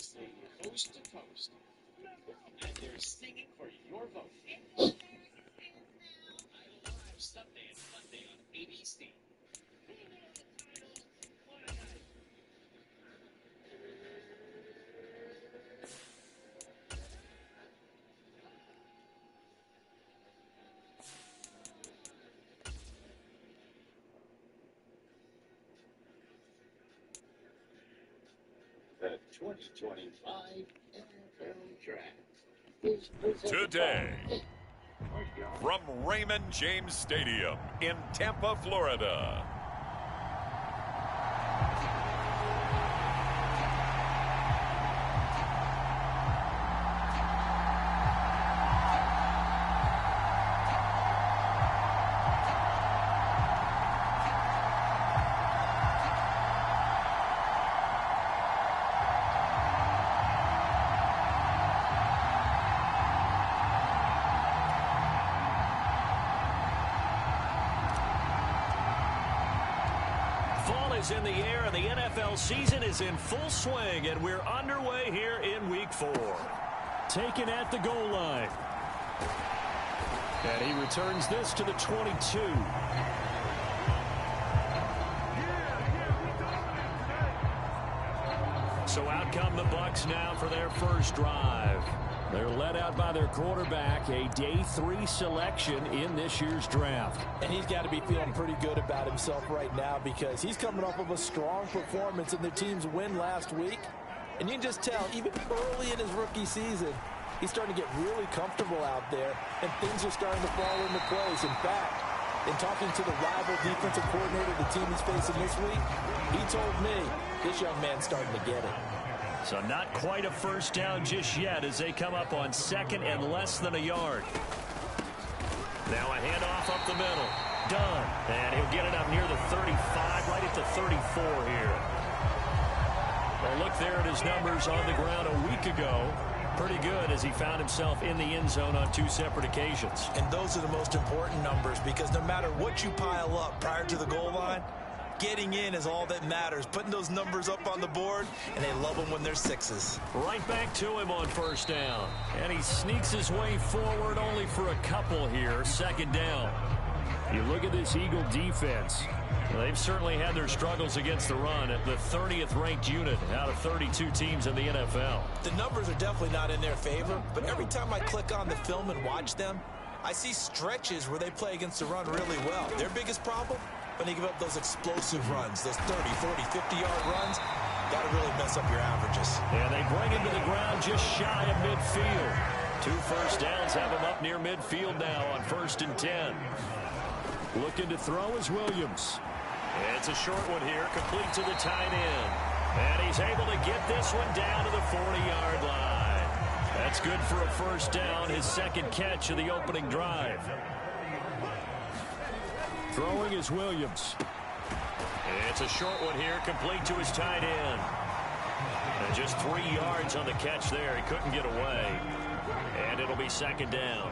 listening coast to coast, and they're singing for your vote. Idol Live Sunday and Monday on ABC. The 2025 NFL Draft is presented Today, from Raymond James Stadium in Tampa, Florida. In the air, and the NFL season is in full swing, and we're underway here in Week 4. Taken at the goal line. And he returns this to the 22. So out come the Bucs now for their first drive. They're led out by their quarterback, a day 3 selection in this year's draft. And he's got to be feeling pretty good about himself right now because he's coming off of a strong performance in their team's win last week. And you can just tell, even early in his rookie season, he's starting to get really comfortable out there, and things are starting to fall into place. In fact, in talking to the rival defensive coordinator the team is facing this week, he told me this young man's starting to get it. So not quite a first down just yet as they come up on second and less than a yard. Now a handoff up the middle. Done. And he'll get it up near the 35, right at the 34 here. Well, look there at his numbers on the ground a week ago. Pretty good as he found himself in the end zone on 2 separate occasions. And those are the most important numbers because no matter what you pile up prior to the goal line, getting in is all that matters. Putting those numbers up on the board, and they love them when they're 6s. Right back to him on first down. And he sneaks his way forward only for a couple here. Second down. You look at this Eagle defense. They've certainly had their struggles against the run at the 30th ranked unit out of 32 teams in the NFL. The numbers are definitely not in their favor, but every time I click on the film and watch them, I see stretches where they play against the run really well. Their biggest problem? When they give up those explosive runs, those 30, 40, 50-yard runs, got to really mess up your averages. And they bring him to the ground just shy of midfield. 2 first downs have him up near midfield now on 1st and 10. Looking to throw is Williams. It's a short one here, complete to the tight end. And he's able to get this one down to the 40-yard line. That's good for a first down, his second catch of the opening drive. Throwing is Williams. It's a short one here, complete to his tight end. And just 3 yards on the catch there. He couldn't get away. And it'll be second down.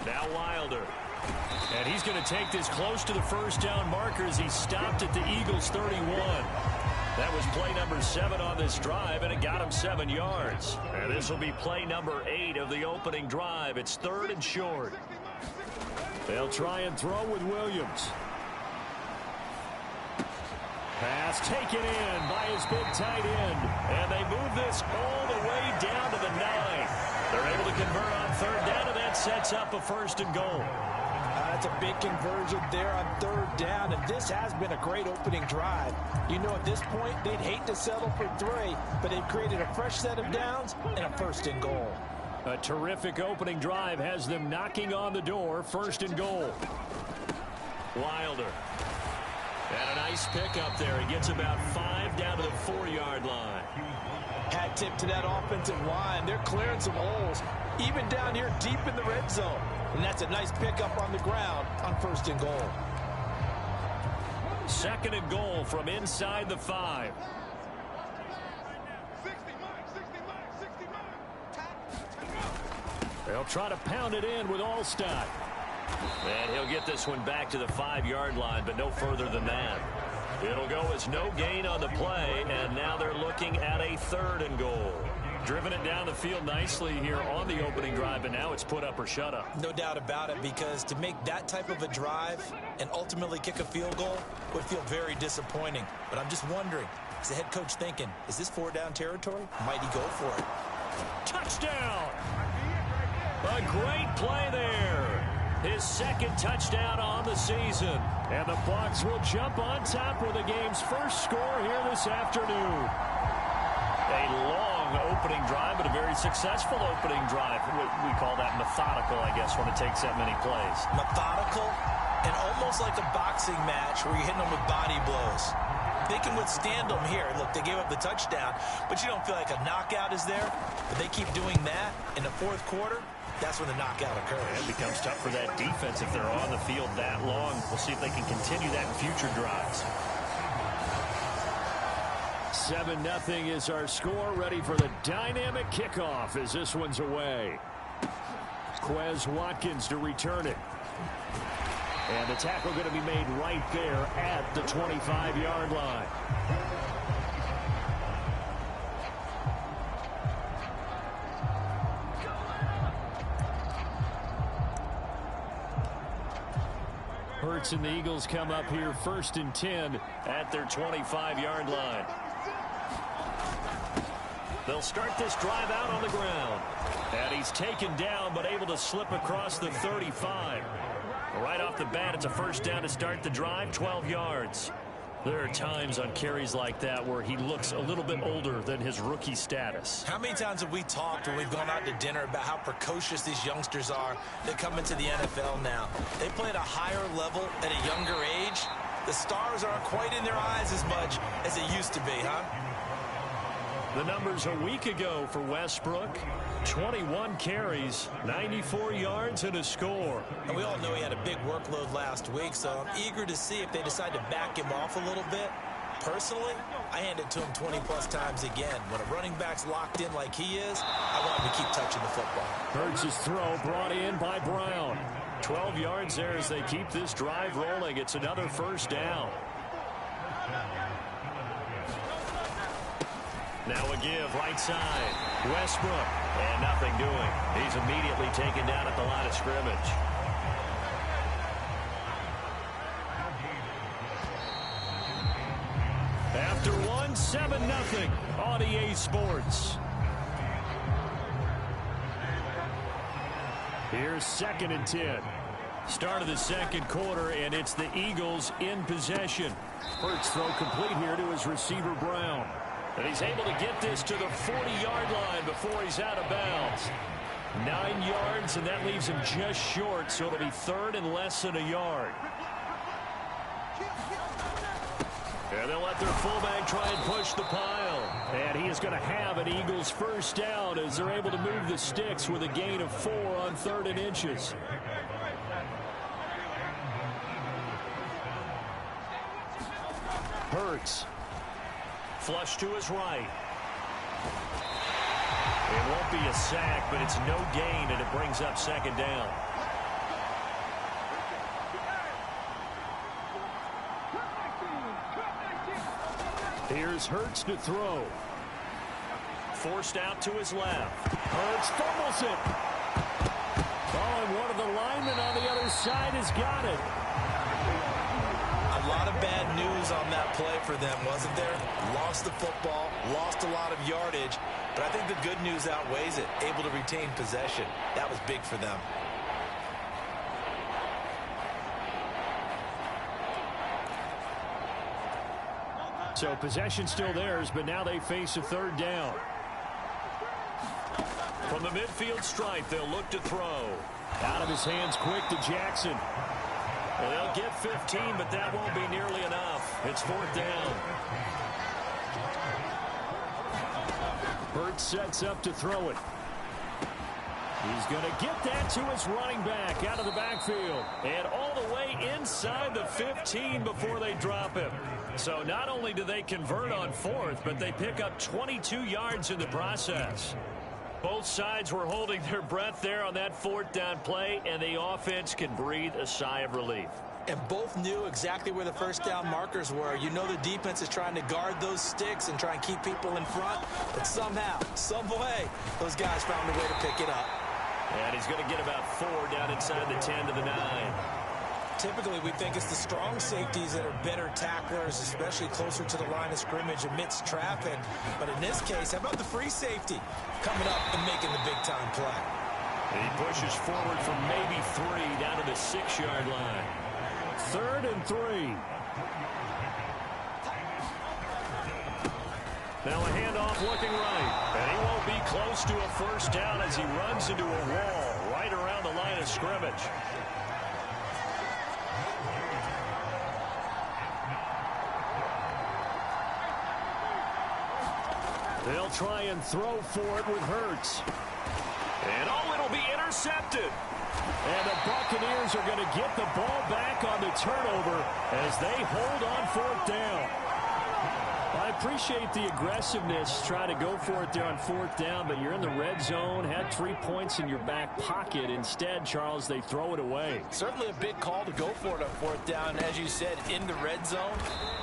Now Wilder. And he's going to take this close to the first down marker as he stopped at the Eagles' 31. That was play number 7 on this drive, and it got him 7 yards. And this will be play number 8 of the opening drive. It's 3rd and short. They'll try and throw with Williams. Pass taken in by his big tight end. And they move this all the way down to the 9. They're able to convert on 3rd down, and that sets up a 1st and goal. That's a big conversion there on 3rd down, and this has been a great opening drive. You know, at this point, they'd hate to settle for 3, but they've created a fresh set of downs and a 1st and goal. A terrific opening drive has them knocking on the door. 1st and goal. Wilder. And a nice pickup there. He gets about 5 down to the 4-yard line. Hat tip to that offensive line. They're clearing some holes, even down here deep in the red zone. And that's a nice pickup on the ground on 1st and goal. 2nd and goal from inside the 5. They'll try to pound it in with Allstott. And he'll get this one back to the 5-yard line, but no further than that. It'll go as no gain on the play, and now they're looking at a 3rd and goal. Driven it down the field nicely here on the opening drive, and now it's put up or shut up. No doubt about it, because to make that type of a drive and ultimately kick a field goal would feel very disappointing. But I'm just wondering, is the head coach thinking, is this 4-down territory? Might he go for it? Touchdown! A great play there. His 2nd touchdown on the season. And the Bucs will jump on top with the game's first score here this afternoon. A long opening drive, but a very successful opening drive. We call that methodical, I guess, when it takes that many plays. Methodical and almost like a boxing match where you're hitting them with body blows. They can withstand them here. Look, they gave up the touchdown, but you don't feel like a knockout is there. But they keep doing that in the 4th quarter. That's when the knockout occurs. It becomes tough for that defense if they're on the field that long. We'll see if they can continue that in future drives. 7-0 is our score. Ready for the dynamic kickoff as this one's away. Quez Watkins to return it. And the tackle going to be made right there at the 25-yard line. Hurts and the Eagles come up here 1st and 10 at their 25-yard line. They'll start this drive out on the ground. And he's taken down but able to slip across the 35. Right off the bat, it's a 1st down to start the drive, 12 yards. There are times on carries like that where he looks a little bit older than his rookie status. How many times have we talked when we've gone out to dinner about how precocious these youngsters are that come into the NFL now? They play at a higher level at a younger age. The stars aren't quite in their eyes as much as it used to be, huh? The numbers a week ago for Westbrook: 21 carries, 94 yards, and a score. And we all know he had a big workload last week, so I'm eager to see if they decide to back him off a little bit. Personally, I hand it to him 20-plus times again. When a running back's locked in like he is, I want him to keep touching the football. Hurts' throw brought in by Brown. 12 yards there as they keep this drive rolling. It's another 1st down. Now a give right side. Westbrook. And nothing doing. He's immediately taken down at the line of scrimmage. After one, 7-0 on EA Sports. Here's 2nd and 10. Start of the 2nd quarter, and it's the Eagles in possession. Hurts throw complete here to his receiver, Brown. And he's able to get this to the 40-yard line before he's out of bounds. 9 yards, and that leaves him just short, so it'll be 3rd and less than a yard. And they'll let their fullback try and push the pile. And he is going to have an Eagles 1st down as they're able to move the sticks with a gain of 4 on 3rd and inches. Hurts. Flush to his right. It won't be a sack, but it's no gain, and it brings up 2nd down. Here's Hurts to throw. Forced out to his left. Hurts fumbles it. Oh, and one of the linemen on the other side has got it. A lot of bad news on that play for them, wasn't there? Lost the football, lost a lot of yardage, but I think the good news outweighs it. Able to retain possession. That was big for them. So possession still theirs, but now they face a 3rd down. From the midfield stripe, they'll look to throw. Out of his hands quick to Jackson. And they'll get 15, but that won't be nearly enough. It's 4th down. Hurts sets up to throw it. He's going to get that to his running back out of the backfield. And all the way inside the 15 before they drop him. So not only do they convert on 4th, but they pick up 22 yards in the process. Both sides were holding their breath there on that 4th down play, and the offense can breathe a sigh of relief. And both knew exactly where the first down markers were. You know the defense is trying to guard those sticks and try and keep people in front. But somehow, some way, those guys found a way to pick it up. And he's going to get about 4 down inside the 10 to the 9. Typically, we think it's the strong safeties that are better tacklers, especially closer to the line of scrimmage amidst traffic. But in this case, how about the free safety coming up and making the big-time play? And he pushes forward for maybe 3 down to the 6-yard line. 3rd and 3. Now a handoff looking right. And he won't be close to a first down as he runs into a wall right around the line of scrimmage. They'll try and throw for it with Hurts. And it'll be intercepted. And the Buccaneers are going to get the ball back on the turnover as they hold on 4th down. I appreciate the aggressiveness, try to go for it there on 4th down, but you're in the red zone, had 3 points in your back pocket. Instead, Charles, they throw it away. Certainly a big call to go for it on 4th down. As you said, in the red zone,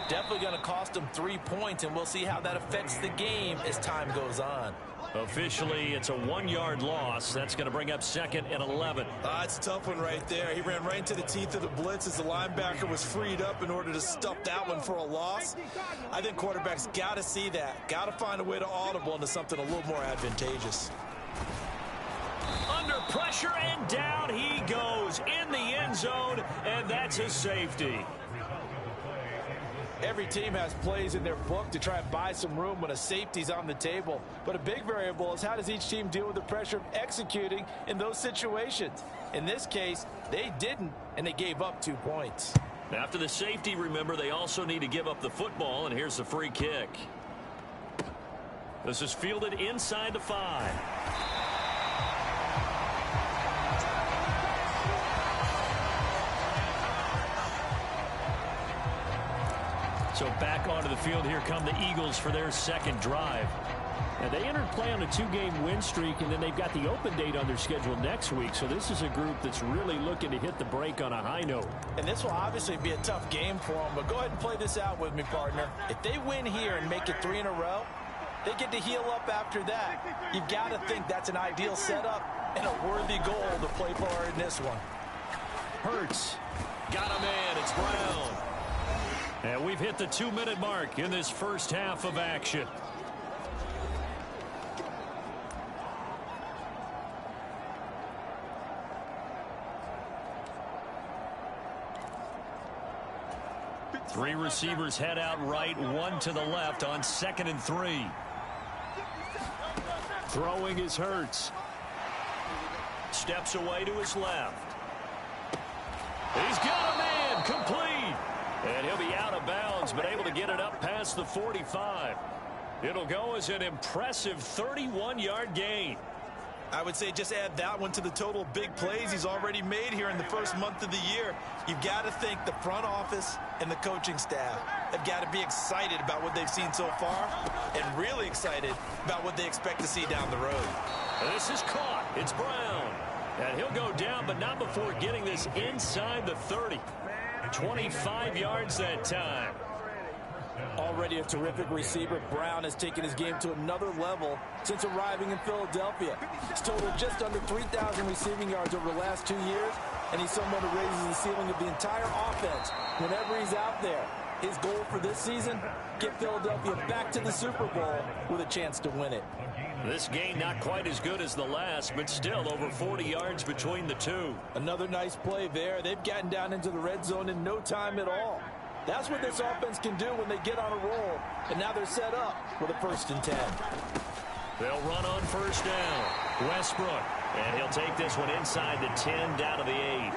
definitely going to cost them 3 points, and we'll see how that affects the game as time goes on. Officially, it's a 1-yard loss. That's going to bring up 2nd and 11. It's a tough one right there. He ran right into the teeth of the blitz as the linebacker was freed up in order to stuff that one for a loss. I think quarterbacks got to see that. Got to find a way to audible into something a little more advantageous. Under pressure, and down he goes in the end zone, and that's a safety. Every team has plays in their book to try and buy some room when a safety's on the table. But a big variable is how does each team deal with the pressure of executing in those situations. In this case, they didn't, and they gave up 2 points. After the safety, remember, they also need to give up the football, and here's the free kick. This is fielded inside the 5. So back onto the field, here come the Eagles for their 2nd drive. Now they entered play on a 2-game win streak, and then they've got the open date on their schedule next week. So this is a group that's really looking to hit the break on a high note. And this will obviously be a tough game for them, but go ahead and play this out with me, partner. If they win here and make it 3 in a row, they get to heal up after that. You've got to think that's an ideal setup and a worthy goal to play for in this one. Hurts. Got him in. It's Brown. And we've hit the 2-minute mark in this first half of action. Three receivers head out right, 1 to the left on 2nd and 3. Throwing is Hurts. Steps away to his left. He's got a man complete. And he'll be out of bounds, but able to get it up past the 45. It'll go as an impressive 31-yard gain. I would say just add that one to the total of big plays he's already made here in the first month of the year. You've got to think the front office and the coaching staff have got to be excited about what they've seen so far and really excited about what they expect to see down the road. And this is caught. It's Brown. And he'll go down, but not before getting this inside the 30. 25 yards that time. Already a terrific receiver, Brown has taken his game to another level since arriving in Philadelphia. He's totaled just under 3,000 receiving yards over the last 2 years, and he's someone who raises the ceiling of the entire offense whenever he's out there. His goal for this season, get Philadelphia back to the Super Bowl with a chance to win it. This game not quite as good as the last, but still over 40 yards between the two. Another nice play there. They've gotten down into the red zone in no time at all. That's what this offense can do when they get on a roll. And now they're set up with a 1st and 10. They'll run on first down. Westbrook. And he'll take this one inside the 10 down to the 8.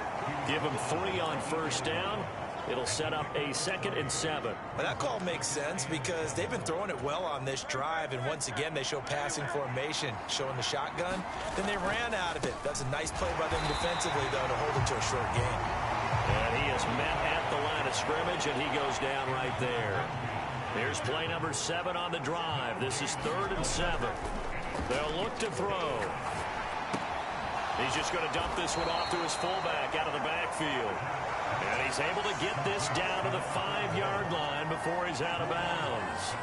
Give him 3 on first down. It'll set up a 2nd and 7. Well, that call makes sense because they've been throwing it well on this drive, and once again they show passing formation, showing the shotgun. Then they ran out of it. That's a nice play by them defensively, though, to hold it to a short gain. And he is met at the line of scrimmage, and he goes down right there. Here's play number 7 on the drive. This is 3rd and 7. They'll look to throw. He's just going to dump this one off to his fullback out of the backfield. And he's able to get this down to the 5-yard line before he's out of bounds.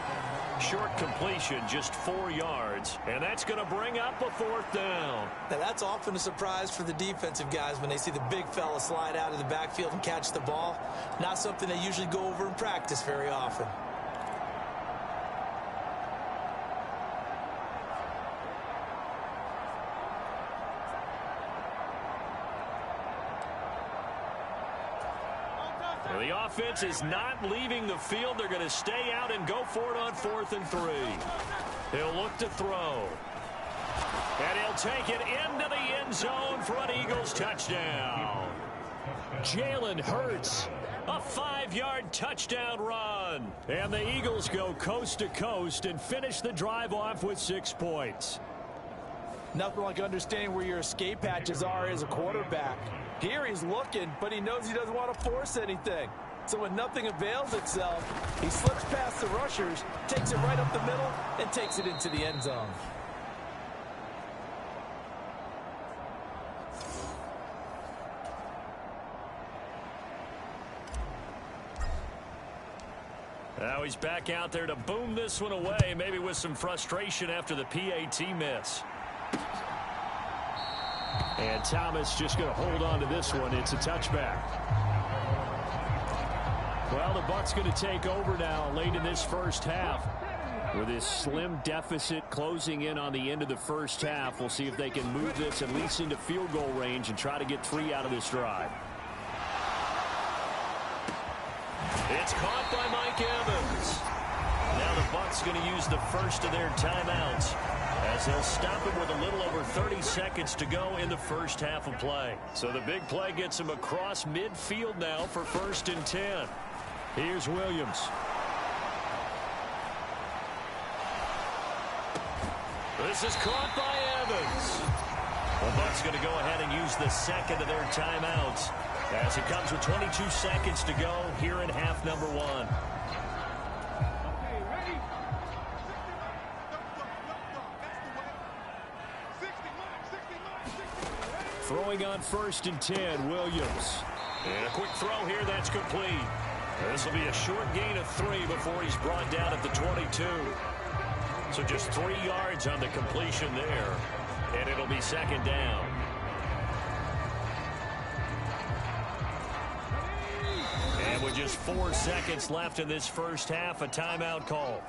Short completion, just 4 yards, and that's going to bring up a 4th down. Now, that's often a surprise for the defensive guys when they see the big fella slide out of the backfield and catch the ball. Not something they usually go over in practice very often. The offense is not leaving the field. They're going to stay out and go for it on 4th and 3. He'll look to throw. And he'll take it into the end zone for an Eagles touchdown. Jalen Hurts, a 5-yard touchdown run. And the Eagles go coast to coast and finish the drive off with 6 points. Nothing like understanding where your escape hatches are as a quarterback. Here he's looking, but he knows he doesn't want to force anything. So when nothing avails itself, he slips past the rushers, takes it right up the middle, and takes it into the end zone. Now he's back out there to boom this one away, maybe with some frustration after the PAT miss. And Thomas just going to hold on to this one. It's a touchback. Well, the Bucs going to take over now late in this first half. With this slim deficit closing in on the end of the first half, we'll see if they can move this at least into field goal range and try to get 3 out of this drive. It's caught by Mike Evans. Now the Bucs going to use the first of their timeouts, as they'll stop him with a little over 30 seconds to go in the first half of play. So the big play gets him across midfield now for 1st and 10. Here's Williams. This is caught by Evans. The Bucs going to go ahead and use the second of their timeouts, as it comes with 22 seconds to go here in half number 1. Throwing on 1st and 10, Williams. And a quick throw here, that's complete. This will be a short gain of 3 before he's brought down at the 22. So just 3 yards on the completion there, and it'll be 2nd down. And with just 4 seconds left in this first half, a timeout call.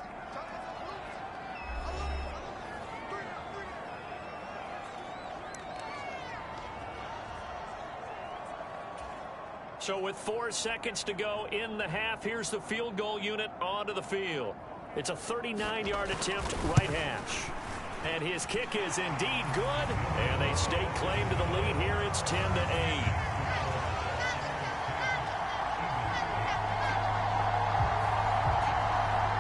So with 4 seconds to go in the half, here's the field goal unit onto the field. It's a 39-yard attempt, right hash. And his kick is indeed good, and they stake claim to the lead here. It's 10-8.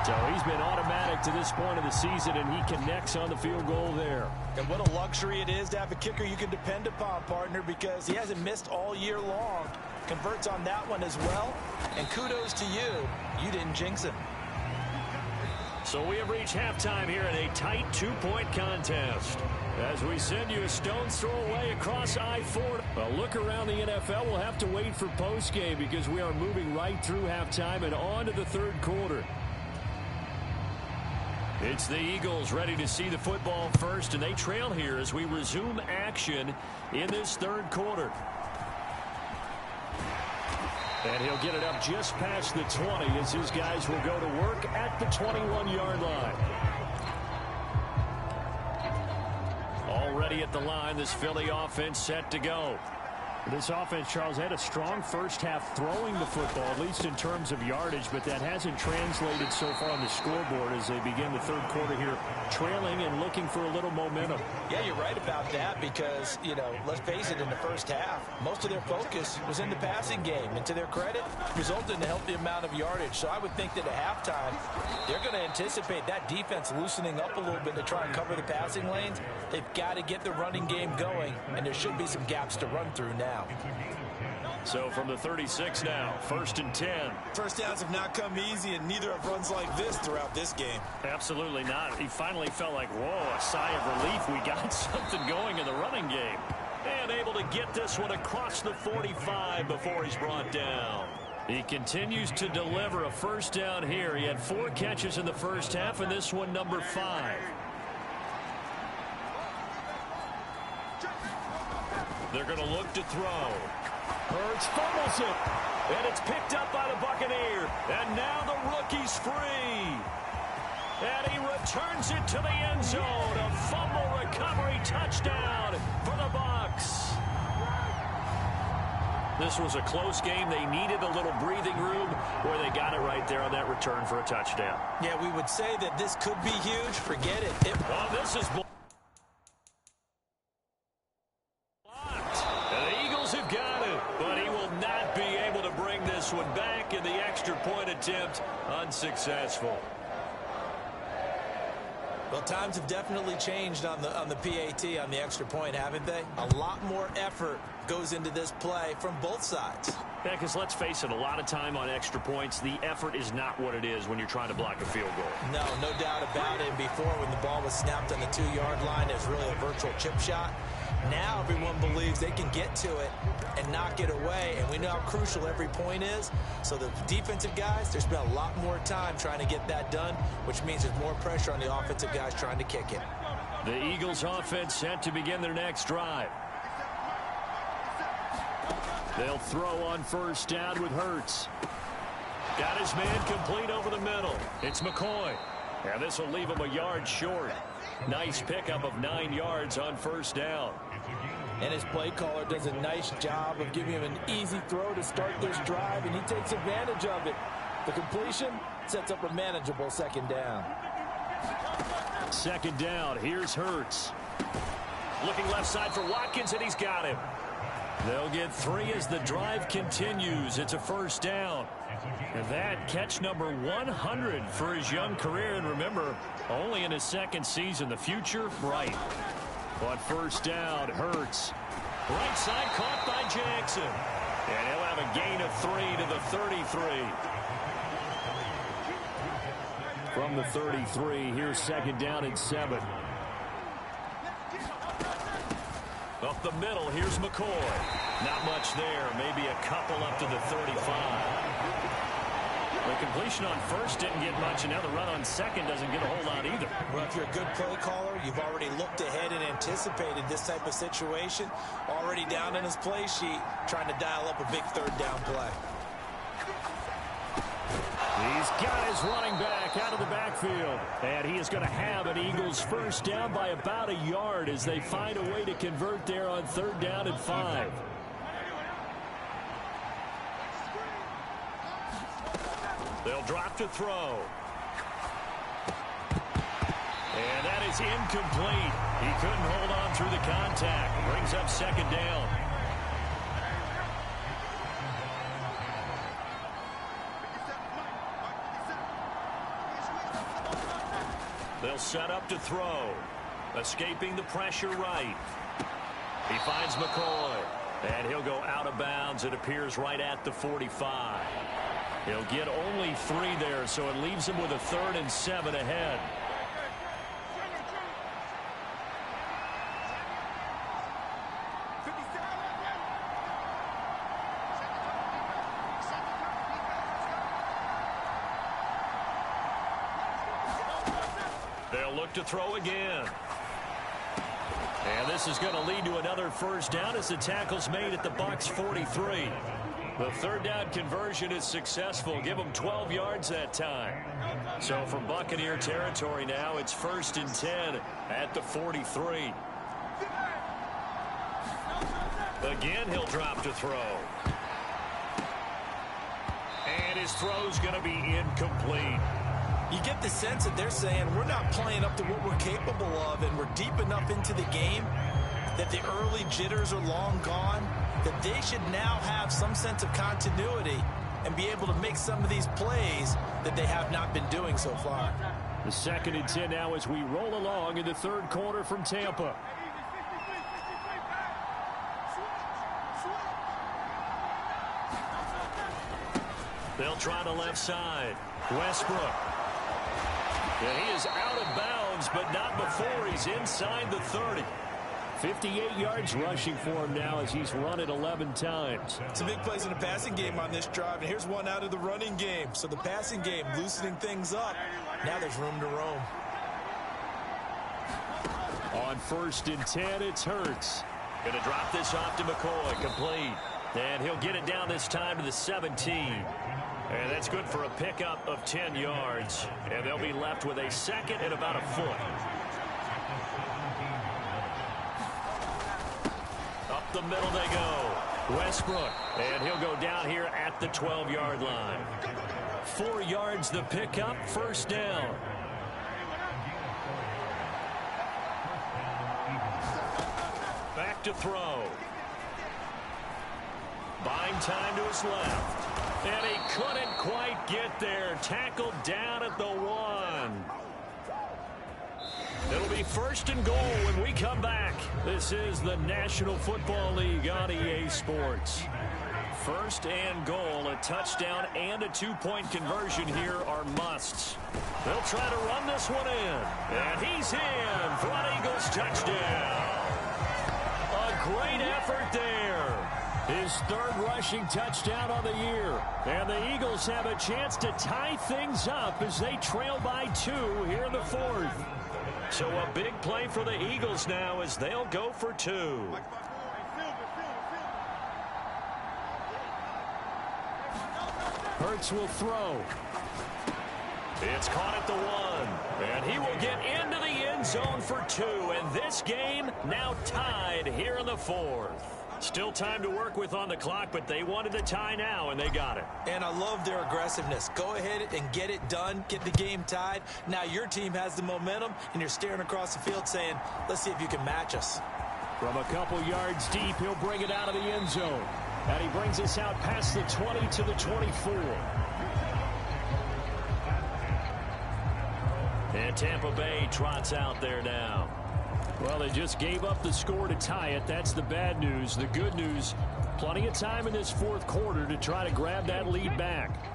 So he's been automatic to this point of the season, and he connects on the field goal there. And what a luxury it is to have a kicker you can depend upon, partner, because he hasn't missed all year long. Converts on that one as well, and kudos to you. You didn't jinx him. So we have reached halftime here in a tight 2-point contest. As we send you a stone's throw away across I-4. A look around the NFL. We'll have to wait for postgame because we are moving right through halftime and on to the 3rd quarter. It's the Eagles ready to see the football first, and they trail here as we resume action in this 3rd quarter. And he'll get it up just past the 20 as his guys will go to work at the 21-yard line. Already at the line, this Philly offense set to go. This offense, Charles, had a strong first half throwing the football, at least in terms of yardage, but that hasn't translated so far on the scoreboard as they begin the 3rd quarter here, trailing and looking for a little momentum. Yeah, you're right about that because, you know, let's face it, in the first half, most of their focus was in the passing game. And to their credit, resulted in a healthy amount of yardage. So I would think that at halftime, they're going to anticipate that defense loosening up a little bit to try and cover the passing lanes. They've got to get the running game going, and there should be some gaps to run through now. So from the 36 now, 1st and 10. First downs have not come easy, and neither have runs like this throughout this game. Absolutely not. He finally felt like, whoa, a sigh of relief. We got something going in the running game. And able to get this one across the 45 before he's brought down. He continues to deliver a first down here. He had 4 catches in the first half, and this one number 5. They're going to look to throw. Hurts fumbles it. And it's picked up by the Buccaneers. And now the rookie's free. And he returns it to the end zone. A fumble recovery touchdown for the Bucs. This was a close game. They needed a little breathing room where they got it right there on that return for a touchdown. Yeah, we would say that this could be huge. Forget it. Oh, this is blocked. And the Eagles have got it, but he will not be able to bring this one back, in the extra point attempt unsuccessful. Well, times have definitely changed on the PAT, on the extra point, haven't they? A lot more effort goes into this play from both sides. Yeah, because let's face it, a lot of time on extra points, the effort is not what it is when you're trying to block a field goal. No doubt about it. Before, when the ball was snapped on the 2-yard line, it was really a virtual chip shot. Now everyone believes they can get to it and knock it away, and we know how crucial every point is. So the defensive guys, there's been a lot more time trying to get that done, which means there's more pressure on the offensive guys trying to kick it. The Eagles offense set to begin their next drive. They'll throw on first down with Hurts. Got his man complete over the middle. It's McCoy. And this will leave him a yard short. Nice pickup of 9 yards on first down. And his play caller does a nice job of giving him an easy throw to start this drive, and he takes advantage of it. The completion sets up a manageable second down. Second down. Here's Hurts. Looking left side for Watkins, and he's got him. They'll get 3 as the drive continues. It's a first down. And that catch number 100 for his young career. And remember, only in his second season. The future bright. On first down, Hurts. Right side caught by Jackson. And he'll have a gain of 3 to the 33. From the 33, here's second down and 7. Up the middle, here's McCoy. Not much there, maybe a couple up to the 35. The completion on first didn't get much, and now the run on second doesn't get a whole lot either. Well, if you're a good play caller, you've already looked ahead and anticipated this type of situation. Already down in his play sheet, trying to dial up a big third down play. He's got his running back out of the backfield. And he is going to have an Eagles first down by about a yard as they find a way to convert there on third down and 5. They'll drop to throw. And that is incomplete. He couldn't hold on through the contact. Brings up second down. They'll set up to throw. Escaping the pressure right. He finds McCoy. And he'll go out of bounds. It appears right at the 45. He'll get only 3 there, so it leaves him with a 3rd and 7 ahead. They'll look to throw again. And this is going to lead to another first down as the tackle's made at the Bucs 43. The third down conversion is successful. Give them 12 yards that time. So from Buccaneer territory now, it's 1st and 10 at the 43. Again, he'll drop to throw. And his throw's going to be incomplete. You get the sense that they're saying we're not playing up to what we're capable of, and we're deep enough into the game that the early jitters are long gone, that they should now have some sense of continuity and be able to make some of these plays that they have not been doing so far. The 2nd and 10 now as we roll along in the third quarter from Tampa. They'll try the left side. Westbrook. And he is out of bounds, but not before he's inside the 30. 58 yards rushing for him now as he's run it 11 times. Some big plays in the passing game on this drive, and here's one out of the running game. So the passing game loosening things up. Now there's room to roam. On 1st and 10, it's Hurts. Going to drop this off to McCoy. Complete. And he'll get it down this time to the 17. And that's good for a pickup of 10 yards. And they'll be left with a second and about a foot. Up the middle they go. Westbrook. And he'll go down here at the 12-yard line. 4 yards the pickup. First down. Back to throw. Buying time to his left. And he couldn't quite get there. Tackled down at the 1. It'll be 1st and goal when we come back. This is the National Football League on EA Sports. 1st and goal, a touchdown and a 2-point conversion here are musts. They'll try to run this one in. And he's in for an Eagles touchdown. A great effort there. His 3rd rushing touchdown on the year. And the Eagles have a chance to tie things up as they trail by 2 here in the 4th. So a big play for the Eagles now as they'll go for 2. Hurts will throw. It's caught at the 1. And he will get into the end zone for 2. And this game now tied here in the 4th. Still time to work with on the clock, but they wanted the tie now, and they got it. And I love their aggressiveness. Go ahead and get it done. Get the game tied. Now your team has the momentum, and you're staring across the field saying, let's see if you can match us. From a couple yards deep, he'll bring it out of the end zone. And he brings us out past the 20 to the 24. And Tampa Bay trots out there now. Well, they just gave up the score to tie it. That's the bad news. The good news, plenty of time in this 4th quarter to try to grab that lead back.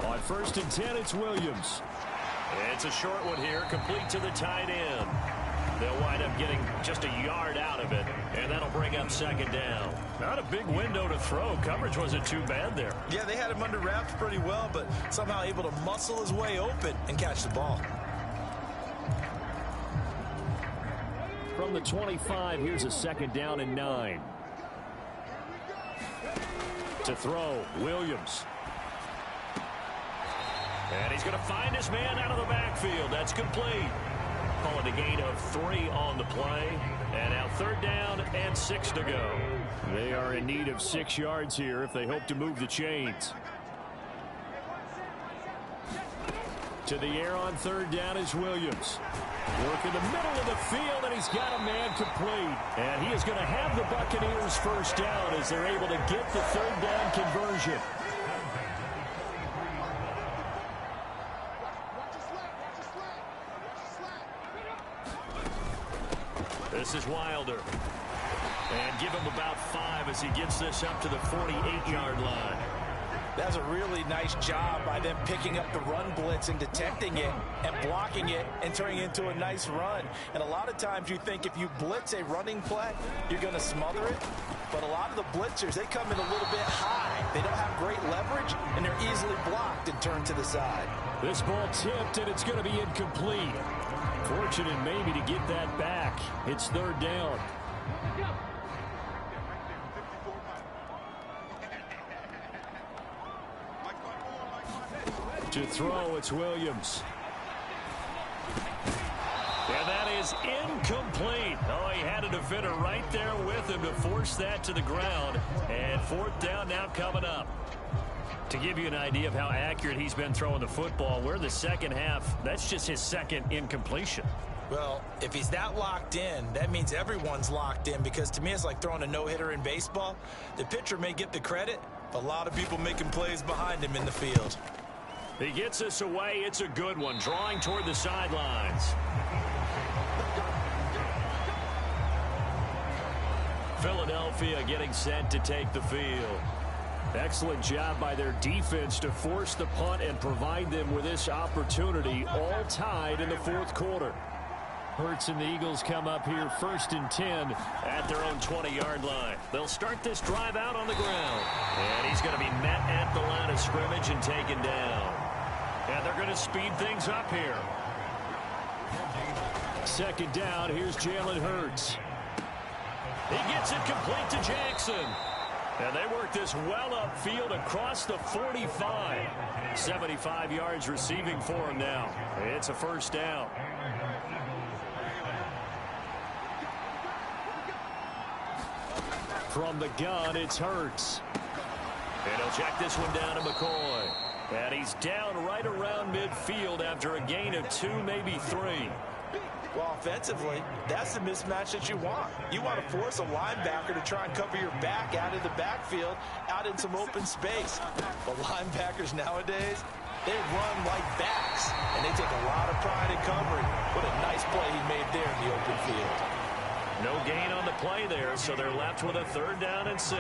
On 1st and 10, it's Williams. It's a short one here, complete to the tight end. They'll wind up getting just a yard out of it, and that'll bring up 2nd down. Not a big window to throw. Coverage wasn't too bad there. Yeah, they had him under wraps pretty well, but somehow able to muscle his way open and catch the ball. From the 25, here's a 2nd down and 9. To throw, Williams. And he's going to find his man out of the backfield. That's complete. Call it a gain of 3 on the play. And now 3rd down and 6 to go. They are in need of 6 yards here if they hope to move the chains. To the air on 3rd down is Williams. Work in the middle of the field, and he's got a man complete. And he is going to have the Buccaneers 1st down as they're able to get the 3rd down conversion. This is Wilder. And give him about 5 as he gets this up to the 48-yard line. That's a really nice job by them picking up the run blitz and detecting it and blocking it and turning it into a nice run. And a lot of times you think if you blitz a running play, you're going to smother it. But a lot of the blitzers, they come in a little bit high. They don't have great leverage, and they're easily blocked and turned to the side. This ball tipped, and it's going to be incomplete. Fortunate maybe to get that back. It's 3rd down. To throw, it's Williams. And that is incomplete. Oh, he had a defender right there with him to force that to the ground. And 4th down now coming up. To give you an idea of how accurate he's been throwing the football, we're in the 2nd half. That's just his 2nd incompletion. Well, if he's that locked in, that means everyone's locked in, because to me it's like throwing a no-hitter in baseball. The pitcher may get the credit, but a lot of people making plays behind him in the field. He gets us away. It's a good one, drawing toward the sidelines. Philadelphia getting set to take the field. Excellent job by their defense to force the punt and provide them with this opportunity, all tied in the fourth quarter. Hurts and the Eagles come up here 1st and 10 at their own 20-yard line. They'll start this drive out on the ground. And he's going to be met at the line of scrimmage and taken down. And they're going to speed things up here. 2nd down, here's Jalen Hurts. He gets it complete to Jackson. And they work this well upfield across the 45. 75 yards receiving for him now. It's a 1st down. From the gun, it's Hurts. And he'll check this one down to McCoy. And he's down right around midfield after a gain of 2, maybe 3. Well, offensively, that's the mismatch that you want. You want to force a linebacker to try and cover your back out of the backfield, out in some open space. But linebackers nowadays, they run like backs, and they take a lot of pride in covering. What a nice play he made there in the open field. No gain on the play there, so they're left with a 3rd down and 6.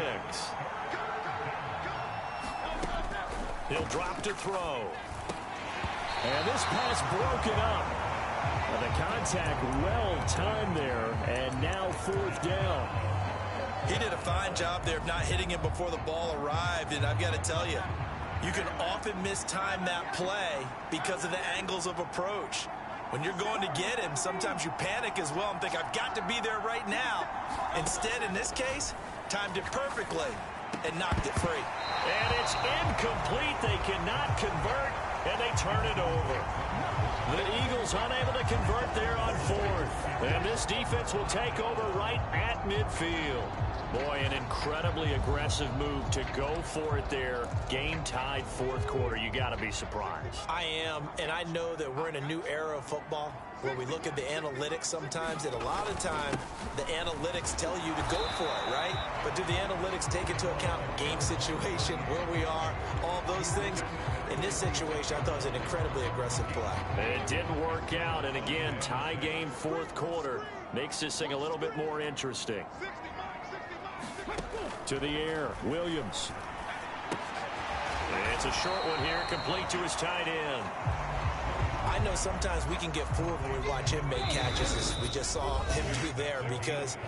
He'll drop to throw. And this pass broken up. The contact well timed there, and now 4th down. He did a fine job there of not hitting him before the ball arrived, and I've got to tell you, you can often mistime that play because of the angles of approach. When you're going to get him, sometimes you panic as well and think, I've got to be there right now. Instead, in this case, timed it perfectly and knocked it free. And it's incomplete. They cannot convert, and they turn it over. The Eagles unable to convert there on 4th. And this defense will take over right at midfield. Boy, an incredibly aggressive move to go for it there. Game tied 4th quarter. You got to be surprised. I am, and I know that we're in a new era of football where we look at the analytics sometimes, and a lot of time the analytics tell you to go for it, right? But do the analytics take into account game situation, where we are, all those things? In this situation, I thought it was an incredibly aggressive play. It didn't work out, and again, tie game 4th quarter makes this thing a little bit more interesting. To the air, Williams. It's a short one here, complete to his tight end. I know sometimes we can get fooled when we watch him make catches, as we just saw him do there, because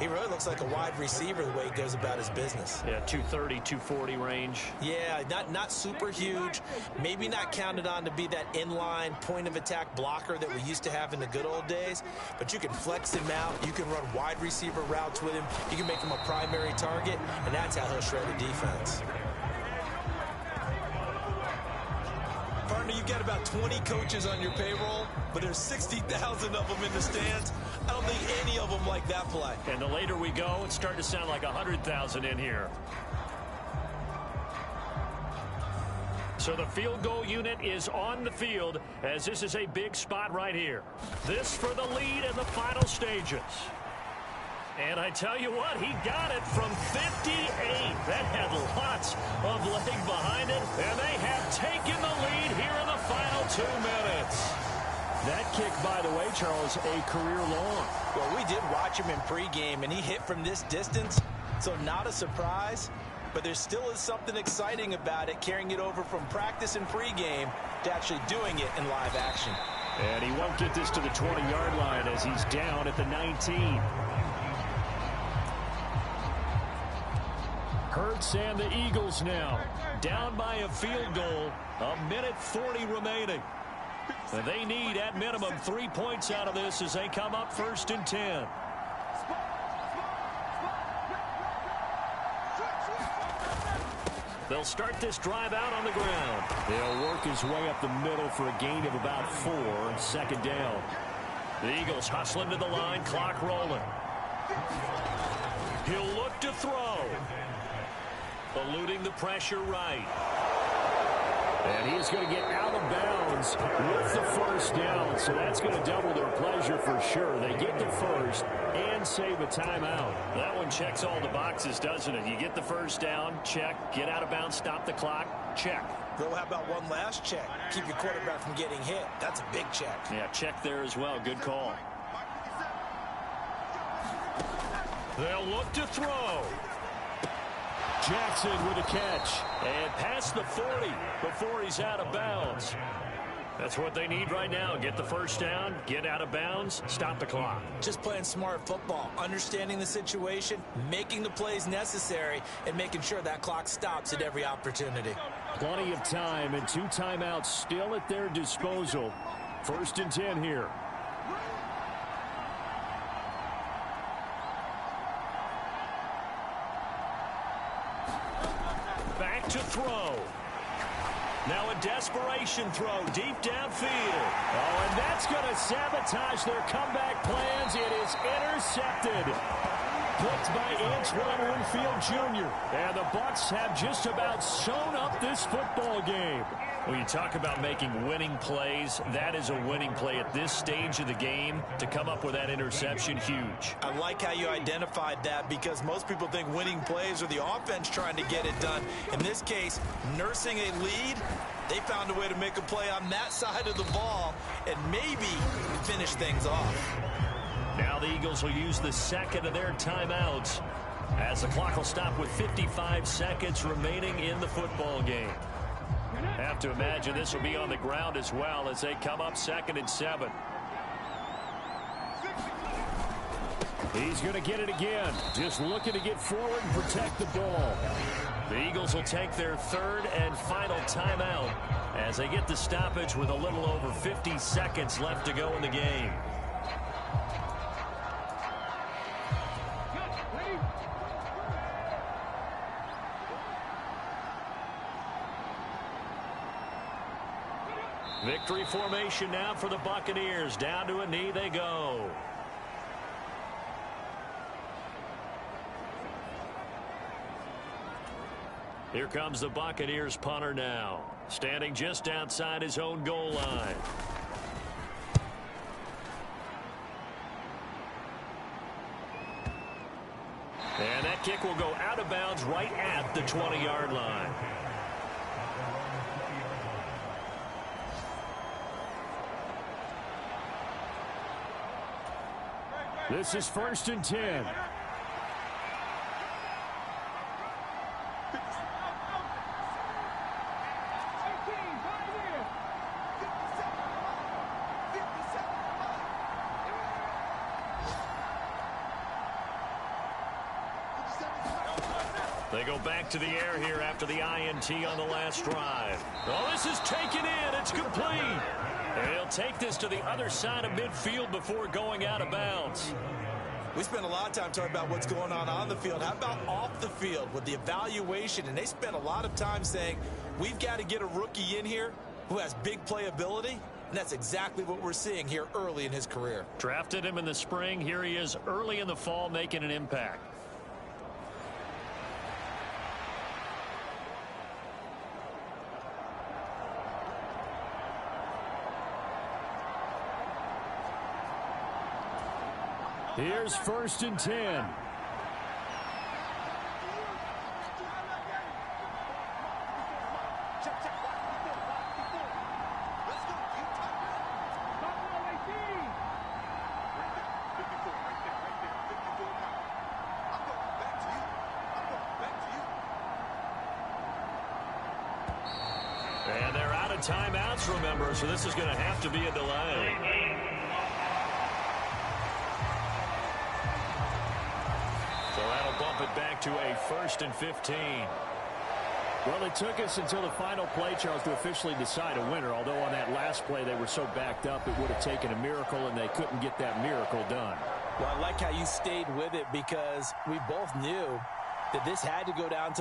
he really looks like a wide receiver the way he goes about his business. Yeah, 230, 240 range. Yeah, not super huge. Maybe not counted on to be that inline point-of-attack blocker that we used to have in the good old days. But you can flex him out. You can run wide receiver routes with him. You can make him a primary target, and that's how he'll shred the defense. Partner, you've got about 20 coaches on your payroll, but there's 60,000 of them in the stands. I don't think any of them like that play. And the later we go, it's starting to sound like 100,000 in here. So the field goal unit is on the field, as this is a big spot right here. This for the lead in the final stages. And I tell you what, he got it from 58. That had lots of leg behind it, and they have taken the lead here in the final 2 minutes. That kick, by the way, Charles, a career long. Well, we did watch him in pregame, and he hit from this distance, so not a surprise. But there still is something exciting about it, carrying it over from practice and pregame to actually doing it in live action. And he won't get this to the 20-yard line as he's down at the 19. Hurts and the Eagles now down by a field goal. 1:40 remaining. And they need, at minimum, 3 points out of this as they come up 1st and 10. They'll start this drive out on the ground. They'll work his way up the middle for a gain of about 4. 2nd down. The Eagles hustling to the line, clock rolling. He'll look to throw. Eluding the pressure right. And he's going to get out of bounds with the 1st down. So that's going to double their pleasure for sure. They get the 1st and save a timeout. That one checks all the boxes, doesn't it? You get the 1st down, check. Get out of bounds, stop the clock, check. Well, how about one last check? Keep your quarterback from getting hit. That's a big check. Yeah, check there as well. Good call. They'll look to throw. Jackson with a catch. And past the 40 before he's out of bounds. That's what they need right now. Get the first down, get out of bounds, stop the clock. Just playing smart football, understanding the situation, making the plays necessary, and making sure that clock stops at every opportunity. Plenty of time and 2 timeouts still at their disposal. 1st and 10 here. Back to throw. Now a desperation throw deep downfield. Oh, and that's going to sabotage their comeback plans. It is intercepted. Picked by Antoine Winfield Jr. And the Bucs have just about sewn up this football game. When you talk about making winning plays, that is a winning play at this stage of the game. To come up with that interception, huge. I like how you identified that, because most people think winning plays are the offense trying to get it done. In this case, nursing a lead, they found a way to make a play on that side of the ball and maybe finish things off. Now the Eagles will use the second of their timeouts as the clock will stop with 55 seconds remaining in the football game. Have to imagine this will be on the ground as well as they come up 2nd and 7. He's going to get it again. Just looking to get forward and protect the ball. The Eagles will take their 3rd and final timeout as they get the stoppage with a little over 50 seconds left to go in the game. Victory formation now for the Buccaneers. Down to a knee they go. Here comes the Buccaneers punter now, standing just outside his own goal line. And that kick will go out of bounds right at the 20-yard line. This is 1st and 10. They go back to the air here after the INT on the last drive. Oh, this is taken in. It's complete. And he'll take this to the other side of midfield before going out of bounds. We spend a lot of time talking about what's going on the field. How about off the field with the evaluation? And they spend a lot of time saying, we've got to get a rookie in here who has big playability. And that's exactly what we're seeing here early in his career. Drafted him in the spring. Here he is early in the fall making an impact. Here's 1st and 10. And they're out of timeouts, remember, so this is going to have to be a delay. So that'll bump it back to a 1st and 15. Well, it took us until the final play, Charles, to officially decide a winner. Although on that last play they were so backed up, it would have taken a miracle, and they couldn't get that miracle done. Well, I like how you stayed with it, because we both knew that this had to go down to